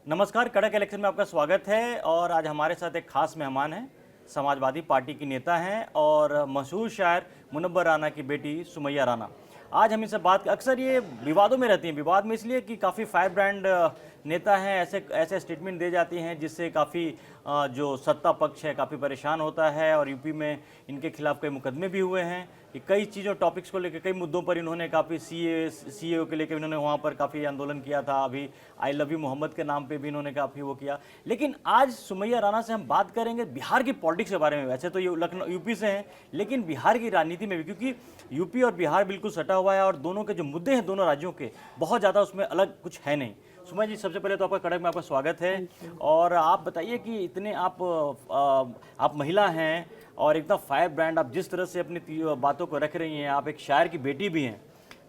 नमस्कार, कड़क इलेक्शन में आपका स्वागत है। और आज हमारे साथ एक खास मेहमान हैं, समाजवादी पार्टी की नेता हैं और मशहूर शायर मुनव्वर राना की बेटी सुमैया राना। आज हम इनसे बात, अक्सर ये विवादों में रहती हैं। विवाद में इसलिए कि काफ़ी फायर ब्रांड नेता हैं, ऐसे ऐसे स्टेटमेंट दे जाती हैं जिससे काफ़ी जो सत्ता पक्ष है काफ़ी परेशान होता है। और यूपी में इनके खिलाफ कई मुकदमे भी हुए हैं कि कई चीज़ों टॉपिक्स को लेकर, कई मुद्दों पर इन्होंने काफ़ी सीए के लेकर इन्होंने वहाँ पर काफ़ी आंदोलन किया था। अभी आई लव यू मोहम्मद के नाम पे भी इन्होंने काफ़ी वो किया। लेकिन आज सुमैया राना से हम बात करेंगे बिहार की पॉलिटिक्स के बारे में। वैसे तो ये लखनऊ यूपी से हैं, लेकिन बिहार की राजनीति में भी, क्योंकि यूपी और बिहार बिल्कुल सटा हुआ है और दोनों के जो मुद्दे हैं दोनों राज्यों के, बहुत ज़्यादा उसमें अलग कुछ है नहीं। सुमैया जी, सबसे पहले तो आपका कड़क में आपका स्वागत है। और आप बताइए कि इतने आप महिला हैं और एकदम फायर ब्रांड, आप जिस तरह से अपनी बातों को रख रही हैं, आप एक शायर की बेटी भी हैं,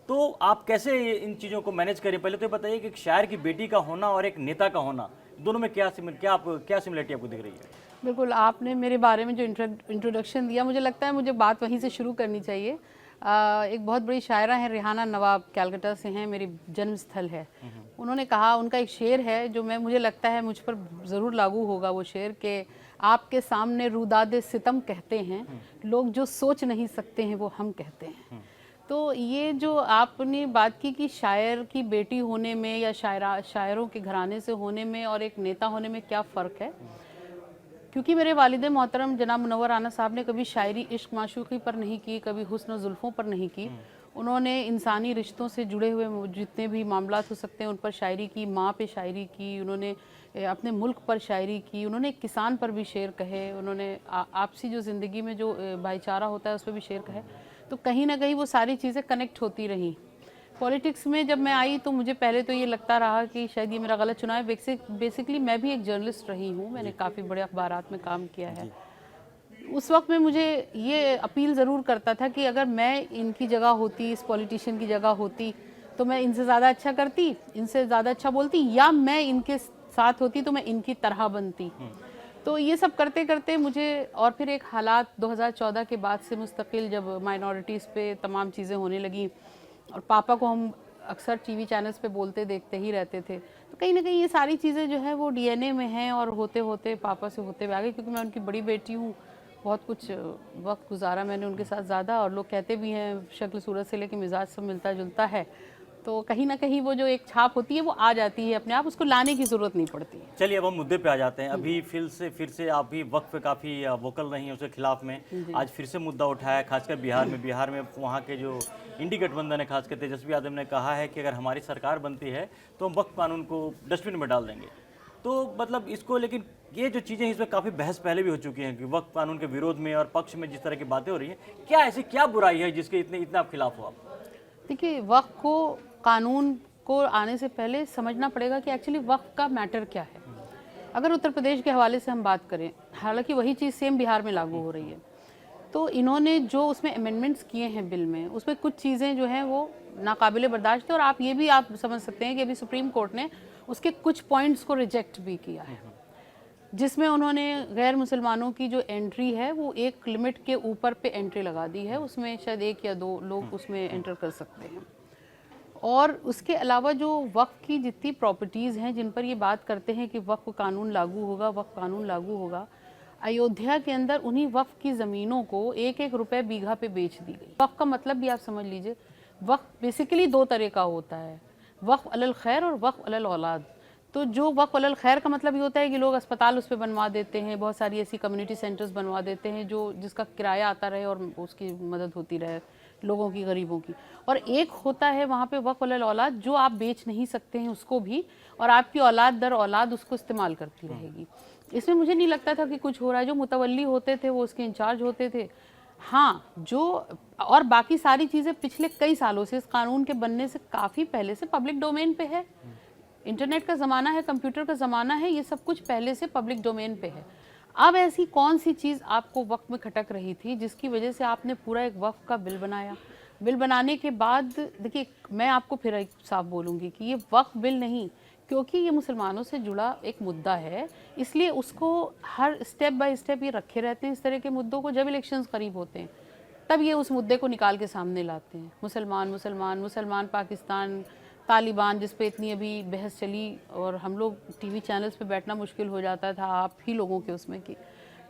तो आप कैसे इन चीज़ों को मैनेज करें? पहले तो ये बताइए कि एक शायर की बेटी का होना और एक नेता का होना, दोनों में क्या सिमिलरिटी आपको दिख रही है? बिल्कुल, आपने मेरे बारे में जो इंट्रोडक्शन दिया, मुझे लगता है मुझे बात वहीं से शुरू करनी चाहिए। एक बहुत बड़ी शायरा हैं रेहाना नवाब, कैलकाटा से हैं, मेरी जन्मस्थल है। उन्होंने कहा, उनका एक शेर है जो मुझे लगता है मुझ पर ज़रूर लागू होगा वो शेर, कि आपके सामने रुदादे सितम कहते हैं लोग, जो सोच नहीं सकते हैं वो हम कहते हैं। तो ये जो आपने बात की कि शायर की बेटी होने में या शायरों के घराने से होने में और एक नेता होने में क्या फ़र्क है, क्योंकि मेरे वालिद मोहतरम जनाब मुनव्वर राना साहब ने कभी शायरी इश्क माशूक़ी पर नहीं की, कभी हुस्न जुल्फ़ों पर नहीं की। उन्होंने इंसानी रिश्तों से जुड़े हुए जितने भी मामलात हो सकते हैं उन पर शायरी की, माँ पे शायरी की, उन्होंने अपने मुल्क पर शायरी की, उन्होंने किसान पर भी शेर कहे, उन्होंने आपसी जो ज़िंदगी में जो भाईचारा होता है उस पर भी शेर कहे। तो कहीं ना कहीं वो सारी चीज़ें कनेक्ट होती रहीं। पॉलिटिक्स में जब मैं आई तो मुझे पहले तो ये लगता रहा कि शायद ये मेरा गलत चुनाव है। बेसिकली मैं भी एक जर्नलिस्ट रही हूँ, मैंने काफ़ी बड़े अखबारात में काम किया है। उस वक्त में मुझे ये अपील ज़रूर करता था कि अगर मैं इनकी जगह होती, इस पॉलिटिशियन की जगह होती, तो मैं इनसे ज़्यादा अच्छा करती, इनसे ज़्यादा अच्छा बोलती, या मैं इनके साथ होती तो मैं इनकी तरह बनती। तो ये सब करते करते मुझे, और फिर एक हालात 2014 के बाद से मुस्तकिल जब माइनॉरिटीज़ पे तमाम चीज़ें होने लगी, और पापा को हम अक्सर टीवी चैनल्स पे बोलते देखते ही रहते थे, तो कहीं ना कहीं ये सारी चीज़ें जो है वो डीएनए में हैं। और होते होते पापा से होते हुए आ गए, क्योंकि मैं उनकी बड़ी बेटी हूँ, बहुत कुछ वक्त गुजारा मैंने उनके साथ ज़्यादा। और लोग कहते भी हैं शक्ल सूरत से लेकर मिजाज सब मिलता जुलता है, तो कहीं ना कहीं वो जो एक छाप होती है वो आ जाती है अपने आप, उसको लाने की ज़रूरत नहीं पड़ती। चलिए अब हम मुद्दे पे आ जाते हैं। अभी फिर से आप भी वक्त पे काफ़ी वोकल रही हैं उसके खिलाफ में। आज फिर से मुद्दा उठाया, खासकर बिहार में वहाँ के जो इंडी गठबंधन है, खासकर तेजस्वी यादव ने कहा है कि अगर हमारी सरकार बनती है तो हम वक्त कानून को डस्टबिन में डाल देंगे। तो मतलब इसको, लेकिन ये जो चीज़ें इसमें काफ़ी बहस पहले भी हो चुकी हैं कि वक्त कानून के विरोध में और पक्ष में जिस तरह की बातें हो रही हैं, क्या ऐसी क्या बुराई है जिसके इतना आप खिलाफ हो आप? देखिए, वक्त को, कानून को आने से पहले समझना पड़ेगा कि एक्चुअली वक्त का मैटर क्या है। अगर उत्तर प्रदेश के हवाले से हम बात करें, हालांकि वही चीज़ सेम बिहार में लागू हो रही है, तो इन्होंने जो उसमें अमेंडमेंट्स किए हैं बिल में, उसमें कुछ चीज़ें जो हैं वो नाकाबिले बर्दाश्त है। और आप ये भी आप समझ सकते हैं कि अभी सुप्रीम कोर्ट ने उसके कुछ पॉइंट्स को रिजेक्ट भी किया है, जिसमें उन्होंने गैर मुसलमानों की जो एंट्री है वो एक लिमिट के ऊपर पे एंट्री लगा दी है, उसमें शायद 1 या 2 लोग उसमें एंटर कर सकते हैं। और उसके अलावा जो वक्फ की जितनी प्रॉपर्टीज़ हैं जिन पर ये बात करते हैं कि वक्फ कानून लागू होगा, वक्फ कानून लागू होगा, अयोध्या के अंदर उन्हीं वक्फ की ज़मीनों को 1-1 रुपए बीघा पे बेच दी गई। वक्फ का मतलब भी आप समझ लीजिए, वक्फ बेसिकली 2 तरह का होता है, वक्फ अलल खैर और वक्फ अलल औलाद। तो जो वक्फ अलल खैर का मतलब ये होता है कि लोग अस्पताल उस पर बनवा देते हैं, बहुत सारी ऐसी कम्युनिटी सेंटर्स बनवा देते हैं जो जिसका किराया आता रहे और उसकी मदद होती रहे लोगों की, गरीबों की। और एक होता है वहाँ पे वक्फ अलल औलाद, जो आप बेच नहीं सकते हैं उसको भी, और आपकी औलाद दर औलाद उसको इस्तेमाल करती रहेगी। इसमें मुझे नहीं लगता था कि कुछ हो रहा है। जो मुतवल्ली होते थे वो उसके इंचार्ज होते थे। हाँ, जो और बाकी सारी चीज़ें पिछले कई सालों से, इस कानून के बनने से काफ़ी पहले से पब्लिक डोमेन पे है। इंटरनेट का ज़माना है, कंप्यूटर का ज़माना है, ये सब कुछ पहले से पब्लिक डोमेन पे है। अब ऐसी कौन सी चीज़ आपको वक्त में खटक रही थी जिसकी वजह से आपने पूरा एक वक्फ का बिल बनाया? बिल बनाने के बाद देखिए, मैं आपको फिर एक साफ बोलूँगी कि ये वक्फ बिल नहीं, क्योंकि ये मुसलमानों से जुड़ा एक मुद्दा है, इसलिए उसको हर स्टेप बाय स्टेप ये रखे रहते हैं इस तरह के मुद्दों को। जब इलेक्शंस करीब होते हैं तब ये उस मुद्दे को निकाल के सामने लाते हैं, मुसलमान मुसलमान मुसलमान पाकिस्तान, तालिबान जिस पे इतनी अभी बहस चली और हम लोग टीवी चैनल्स पे बैठना मुश्किल हो जाता था आप ही लोगों के उसमें कि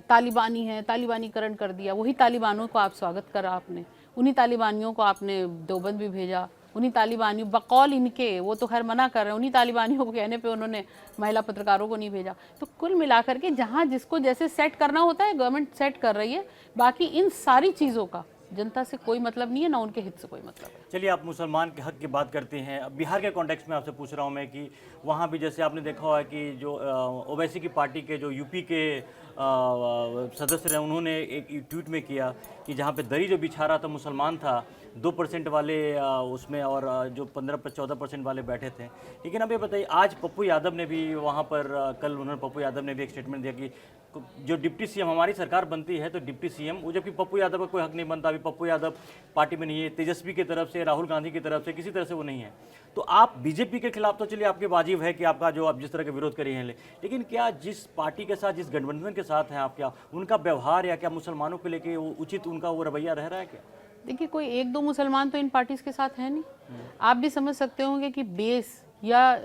तालिबानी है, तालिबानीकरण कर दिया। वही तालिबानों को आप स्वागत करा आपने, उन्हीं तालिबानियों को आपने देवबंद भी भेजा, उन्हीं तालिबानियों बकौल इनके, वो तो खैर मना कर रहे हैं, उन्हीं तालिबानियों को कहने पे उन्होंने महिला पत्रकारों को नहीं भेजा। तो कुल मिलाकर के जहाँ जिसको जैसे सेट करना होता है गवर्नमेंट सेट कर रही है, बाकी इन सारी चीज़ों का जनता से कोई मतलब नहीं है, ना उनके हित से कोई मतलब है। चलिए, आप मुसलमान के हक की बात करते हैं। अब बिहार के कॉन्टेक्स्ट में आपसे पूछ रहा हूँ मैं कि वहाँ भी जैसे आपने देखा हुआ है कि जो ओवैसी की पार्टी के जो यूपी के सदस्य रहे, उन्होंने एक ट्वीट में किया कि जहाँ पे दरी जो बिछा रहा था मुसलमान था, 2% वाले उसमें और जो 15-14% वाले बैठे थे। लेकिन अब ये बताइए, आज पप्पू यादव ने भी वहाँ पर कल उन्होंने पप्पू यादव ने भी एक स्टेटमेंट दिया कि जो डिप्टी सीएम हमारी सरकार बनती है तो डिप्टी सीएम वो, जबकि पप्पू यादव का कोई हक नहीं बनता। अभी पप्पू यादव पार्टी में नहीं है, तेजस्वी की तरफ से, राहुल गांधी की तरफ से, किसी तरह से वो नहीं है। तो आप बीजेपी के खिलाफ तो चलिए आपके वाजिब है कि आपका जो आप जिस तरह का विरोध करिए हैं, लेकिन क्या जिस पार्टी के साथ, जिस गठबंधन के साथ हैं आप, क्या उनका व्यवहार या क्या मुसलमानों को लेके वो उचित उनका वो रवैया रह रहा है क्या? देखिए, कोई एक दो मुसलमान तो इन पार्टीज के साथ है नहीं। आप भी समझ सकते होंगे कि बेस या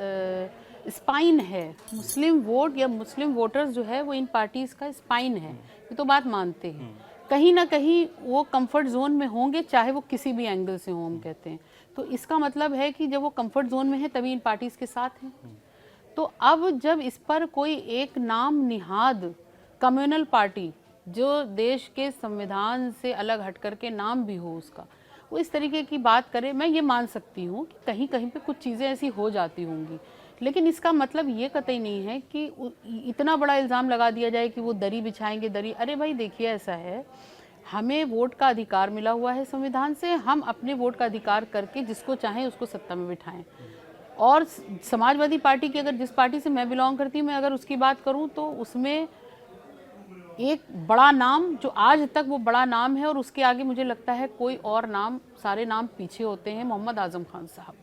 स्पाइन है, मुस्लिम वोट या मुस्लिम वोटर्स जो है वो इन पार्टीज का स्पाइन है, ये तो बात मानते हैं। कहीं ना कहीं वो कंफर्ट जोन में होंगे, चाहे वो किसी भी एंगल से हो, हम कहते हैं। तो इसका मतलब है कि जब वो कंफर्ट जोन में है तभी इन पार्टीज के साथ हैं। तो अब जब इस पर कोई एक नाम निहाद कम्युनल पार्टी जो देश के संविधान से अलग हट करके नाम भी हो उसका, वो इस तरीके की बात करे, मैं ये मान सकती हूँ कि कहीं कहीं पे कुछ चीज़ें ऐसी हो जाती होंगी, लेकिन इसका मतलब ये कतई नहीं है कि इतना बड़ा इल्ज़ाम लगा दिया जाए कि वो दरी बिछाएंगे दरी। अरे भाई देखिए, ऐसा है, हमें वोट का अधिकार मिला हुआ है संविधान से, हम अपने वोट का अधिकार करके जिसको चाहें उसको सत्ता में बिठाएं। और समाजवादी पार्टी की, अगर जिस पार्टी से मैं बिलोंग करती हूँ, मैं अगर उसकी बात करूँ तो उसमें एक बड़ा नाम जो आज तक वो बड़ा नाम है और उसके आगे मुझे लगता है कोई और नाम, सारे नाम पीछे होते हैं, मोहम्मद आजम खान साहब।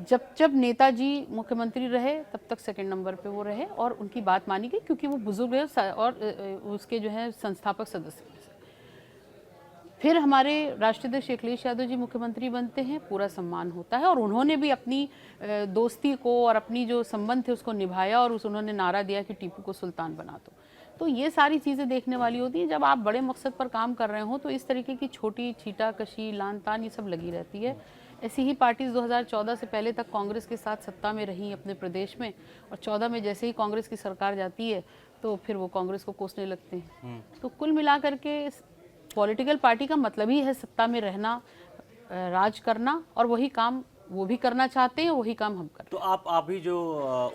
जब जब नेताजी मुख्यमंत्री रहे तब तक सेकंड नंबर पे वो रहे और उनकी बात मानी गई क्योंकि वो बुजुर्ग है और उसके जो है संस्थापक सदस्य हैं। फिर हमारे राष्ट्रीय अध्यक्ष अखिलेश यादव जी मुख्यमंत्री बनते हैं, पूरा सम्मान होता है और उन्होंने भी अपनी दोस्ती को और अपनी जो संबंध थे उसको निभाया और उन्होंने नारा दिया कि टीपू को सुल्तान बना दो। तो ये सारी चीज़ें देखने वाली होती हैं। जब आप बड़े मकसद पर काम कर रहे हो तो इस तरीके की छोटी छीटाकशी, लान तान, ये सब लगी रहती है। ऐसी ही पार्टीज 2014 से पहले तक कांग्रेस के साथ सत्ता में रही अपने प्रदेश में, और 14 में जैसे ही कांग्रेस की सरकार जाती है तो फिर वो कांग्रेस को कोसने लगते हैं। तो कुल मिलाकर के पॉलिटिकल पार्टी का मतलब ही है सत्ता में रहना, राज करना, और वही काम वो भी करना चाहते हैं, वही काम हम करते हैं। तो आप भी जो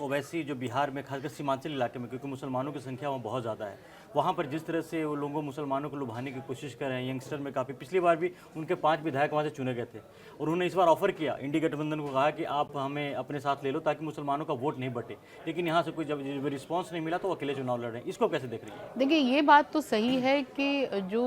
ओवैसी जो बिहार में, खासकर सीमांचल इलाके में, क्योंकि मुसलमानों की संख्या वहाँ बहुत ज़्यादा है, वहाँ पर जिस तरह से वो लोगों मुसलमानों को लुभाने की कोशिश कर रहे हैं, यंगस्टर में काफ़ी, पिछली बार भी उनके 5 विधायक वहाँ से चुने गए थे और उन्होंने इस बार ऑफर किया, इंडी गठबंधन को कहा कि आप हमें अपने साथ ले लो ताकि मुसलमानों का वोट नहीं बटे, लेकिन यहाँ से कोई जब रिस्पॉन्स नहीं मिला तो वो अकेले चुनाव लड़ रहे हैं। इसको कैसे देख रही है? देखिए, ये बात तो सही है कि जो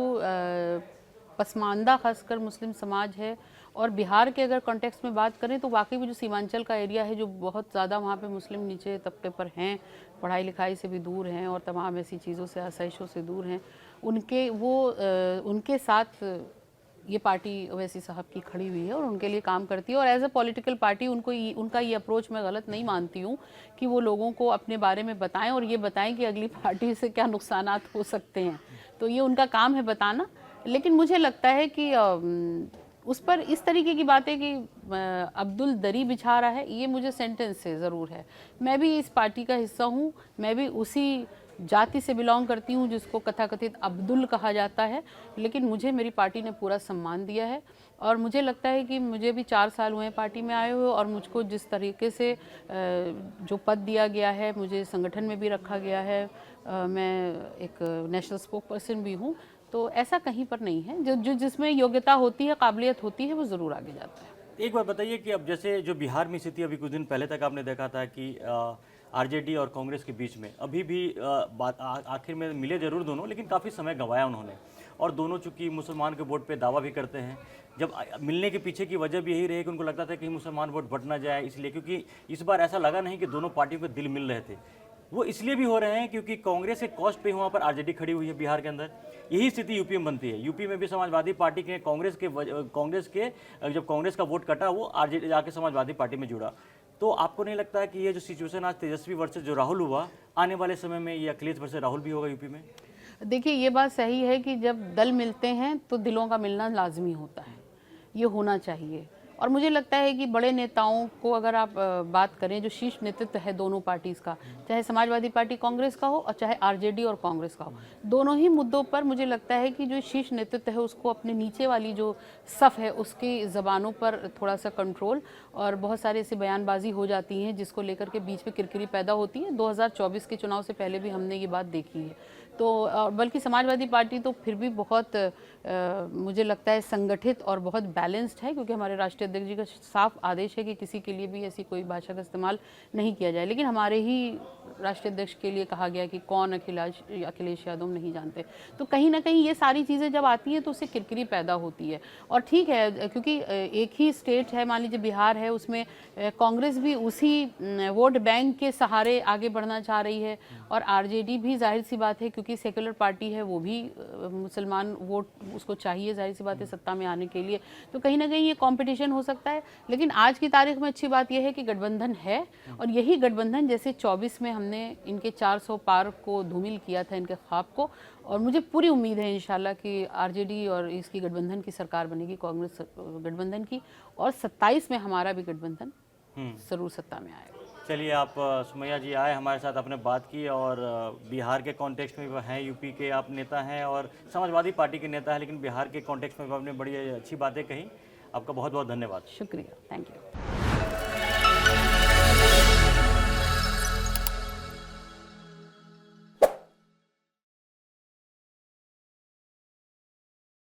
पसमानदा खासकर मुस्लिम समाज है, और बिहार के अगर कॉन्टेक्स्ट में बात करें तो वाकई वो जो सीमांचल का एरिया है, जो बहुत ज़्यादा वहाँ पे मुस्लिम नीचे तबके पर हैं, पढ़ाई लिखाई से भी दूर हैं और तमाम ऐसी चीज़ों से, आसाइशों से दूर हैं, उनके साथ ये पार्टी ओवैसी साहब की खड़ी हुई है और उनके लिए काम करती है। और एज अ पॉलिटिकल पार्टी उनका ये अप्रोच मैं गलत नहीं मानती हूँ कि वो लोगों को अपने बारे में बताएं और ये बताएं कि अगली पार्टी से क्या नुकसानात हो सकते हैं। तो ये उनका काम है बताना। लेकिन मुझे लगता है कि उस पर इस तरीके की बातें कि अब्दुल दरी बिछा रहा है, ये मुझे सेंटेंस से ज़रूर है। मैं भी इस पार्टी का हिस्सा हूँ, मैं भी उसी जाति से बिलोंग करती हूँ जिसको कथाकथित अब्दुल कहा जाता है, लेकिन मुझे मेरी पार्टी ने पूरा सम्मान दिया है और मुझे लगता है कि मुझे भी 4 साल हुए हैं पार्टी में आए हुए, और मुझको जिस तरीके से जो पद दिया गया है, मुझे संगठन में भी रखा गया है, मैं एक नेशनल स्पोक पर्सन भी हूँ, तो ऐसा कहीं पर नहीं है। जो जिसमें योग्यता होती है, काबिलियत होती है, वो ज़रूर आगे जाता है। एक बात बताइए कि अब जैसे जो बिहार में स्थिति अभी कुछ दिन पहले तक आपने देखा था कि आरजेडी और कांग्रेस के बीच में अभी भी बात आखिर में मिले जरूर दोनों, लेकिन काफ़ी समय गंवाया उन्होंने, और दोनों चूंकि मुसलमान के वोट पे दावा भी करते हैं। जब मिलने के पीछे की वजह भी यही रही कि उनको लगता था कि मुसलमान वोट बट ना जाए, इसलिए, क्योंकि इस बार ऐसा लगा नहीं कि दोनों पार्टियों के दिल मिल रहे थे। वो इसलिए भी हो रहे हैं क्योंकि कांग्रेस के कॉस्ट पे वहाँ पर आरजेडी खड़ी हुई है बिहार के अंदर। यही स्थिति यूपी में बनती है। यूपी में भी समाजवादी पार्टी के कांग्रेस के जब कांग्रेस का वोट कटा वो आरजेडी जाके समाजवादी पार्टी में जुड़ा। तो आपको नहीं लगता है कि ये जो सिचुएशन आज तेजस्वी वर्सेस जो राहुल हुआ, आने वाले समय में ये अखिलेश वर्सेस राहुल भी होगा यूपी में? देखिए, ये बात सही है कि जब दल मिलते हैं तो दिलों का मिलना लाजमी होता है, ये होना चाहिए। और मुझे लगता है कि बड़े नेताओं को अगर आप बात करें, जो शीर्ष नेतृत्व है दोनों पार्टीज़ का, चाहे समाजवादी पार्टी कांग्रेस का हो और चाहे आरजेडी और कांग्रेस का हो, दोनों ही मुद्दों पर मुझे लगता है कि जो शीर्ष नेतृत्व है उसको अपने नीचे वाली जो सफ़ है उसकी ज़बानों पर थोड़ा सा कंट्रोल, और बहुत सारे ऐसी बयानबाजी हो जाती हैं जिसको लेकर के बीच में किरकिरी पैदा होती है। 2024 के चुनाव से पहले भी हमने ये बात देखी है। तो बल्कि समाजवादी पार्टी तो फिर भी बहुत मुझे लगता है संगठित और बहुत बैलेंस्ड है, क्योंकि हमारे राष्ट्रीय अध्यक्ष जी का साफ आदेश है कि किसी के लिए भी ऐसी कोई भाषा का इस्तेमाल नहीं किया जाए। लेकिन हमारे ही राष्ट्रीय अध्यक्ष के लिए कहा गया कि कौन अखिलेश यादव नहीं जानते। तो कहीं ना कहीं ये सारी चीज़ें जब आती हैं तो उससे किरकिरी पैदा होती है। और ठीक है, क्योंकि एक ही स्टेट है, मान लीजिए बिहार है, उसमें कांग्रेस भी उसी वोट बैंक के सहारे आगे बढ़ना चाह रही है, और आरजेडी भी जाहिर सी बात है क्योंकि सेकुलर पार्टी है, वो भी मुसलमान वोट उसको चाहिए जाहिर सी बात है सत्ता में आने के लिए। तो कहीं ना कहीं ये कंपटीशन हो सकता है। लेकिन आज की तारीख में अच्छी बात यह है कि गठबंधन है, और यही गठबंधन जैसे 24 में हमने इनके 400 पार को धूमिल किया था, इनके ख्वाब को, और मुझे पूरी उम्मीद है इंशाल्लाह कि आरजेडी और इसकी गठबंधन की सरकार बनेगी, कांग्रेस गठबंधन की, और 27 में हमारा भी गठबंधन जरूर सत्ता में आएगा। चलिए, आप सुमैया जी आए हमारे साथ, आपने बात की, और बिहार के कॉन्टेक्स्ट में हैं, यूपी के आप नेता हैं और समाजवादी पार्टी के नेता हैं, लेकिन बिहार के कॉन्टेक्स्ट में आपने बड़ी अच्छी बातें कही। आपका बहुत बहुत धन्यवाद। शुक्रिया, थैंक यू।